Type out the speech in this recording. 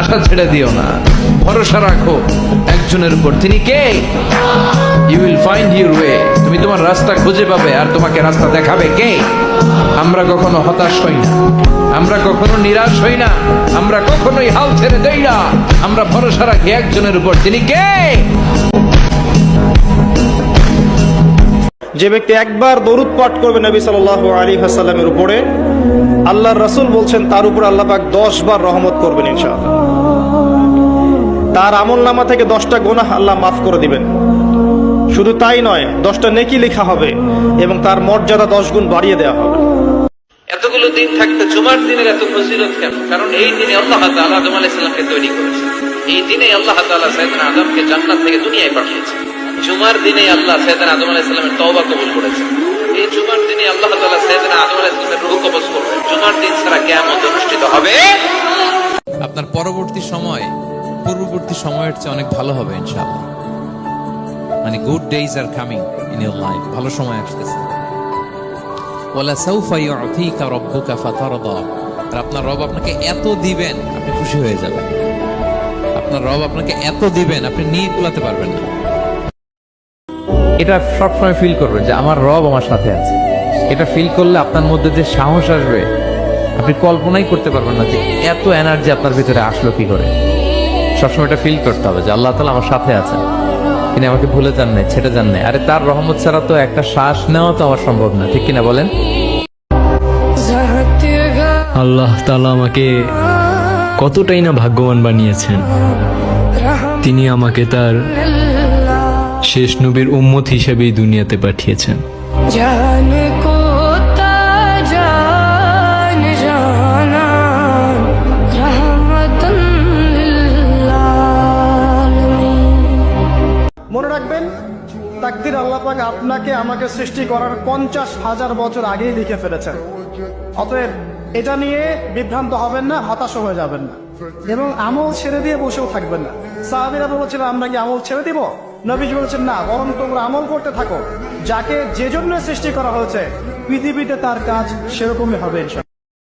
রাস্তাটা ছেড়ে দিও না, ভরসা রাখো একজনের উপর। তিনি কে? You will find your way. তুমি তোমার রাস্তা খুঁজে পাবে, আর তোমাকে রাস্তা দেখাবে কে? আমরা কখনো হতাশ হই না, আমরা কখনো নিরাশ হই না, আমরা কখনোই হাল ছেড়ে দেই না, আমরা ভরসা রাখি একজনের উপর। তিনি কে? যে ব্যক্তি একবার দরুদ পাঠ করবে নবী সাল্লাল্লাহু আলাইহি ওয়াসাল্লামের উপরে, আল্লাহর রাসূল বলছেন তার উপর আল্লাহ পাক 10 বার রহমত করবেন ইনশাআল্লাহ। তার আমলনামা থেকে 10টা গুনাহ আল্লাহ মাফ করে দিবেন। শুধু তাই নয়, 10টা নেকি লেখা হবে এবং তার মর্যাদা 10 গুণ বাড়িয়ে দেওয়া হবে। এতগুলো দিন থাকতে জুমার দিনের এত ফজিলত কেন? কারণ এই দিনে আল্লাহ তাআলা আদম আলাইহিস সালামকে তৈরি করেছেন। এই দিনে আল্লাহ তাআলা সাইয়েদনা আদমকে জান্নাত থেকে দুনিয়ায় পাঠিয়েছেন। জুমার দিনে আল্লাহ সাইয়েদনা আদম আলাইহিস সালামের তওবা কবুল করেছেন। এই জুমার দিনে আল্লাহ তাআলা সাইয়েদনা আদম আলাইহিস সালামের রূহ কবজ করবেন। জুমার দিন ছাড়া কিয়ামত অনুষ্ঠিত হবে। আপনার পরবর্তী সময় পূর্ববর্তী সময়ের চেয়ে অনেক ভালো হবে ইনশাআল্লাহ। মানে good days are coming in your life, ভালো সময় আসতেছে। ওয়ালা সাউফা ইউতিকা রাব্বুকা ফাতারদা। আর আপনার রব আপনাকে এত দিবেন, আপনি খুশি হয়ে যাবেন। আপনার রব আপনাকে এত দিবেন, আপনি নিয়ে কুলাতে পারবেন না। এটা সবসময় ফিল করবেন যে আমার রব আমার সাথে আছে। এটা ফিল করলে আপনার মধ্যে যে সাহস আসবে, আপনি কল্পনাই করতে পারবেন না যে এত এনার্জি আপনার ভিতরে আসলো কি করে। সবসময় এটা ফিল করতে হবে যে আল্লাহ তাআলা আমার সাথে আছেন, তিনি আমাকে ভুলে যান নাই, ছেড়ে যান নাই। আরে তার রহমত ছাড়া তো একটা শ্বাস নেওয়া তো আমার সম্ভব না, ঠিক কিনা বলেন? আল্লাহ তাআলা আমাকে কতটাই না ভাগ্যবান বানিয়েছেন। তিনি আমাকে তার শেষ নবীর উম্মত হিসেবেই দুনিয়াতে পাঠিয়েছেন। মনে রাখবেন, তাকদীর আল্লাহ পাক আপনাকে আমাকে সৃষ্টি করার 50,000 বছর আগেই লিখে ফেলেছেন। অতএব এটা নিয়ে বিভ্রান্ত হবেন না, হতাশ হয়ে যাবেন না, এবং আমল ছেড়ে দিয়ে বসেও থাকবেন না। সাহাবীরা বলেছিলেন আমরা কি আমল ছেড়ে দিব? নবীজি বলেছেন না, বরং তোমরা আমল করতে থাকো। যাকে যে জন্য সৃষ্টি করা হয়েছে পৃথিবীতে তার কাজ সেরকমই হবে ইনশাআল্লাহ।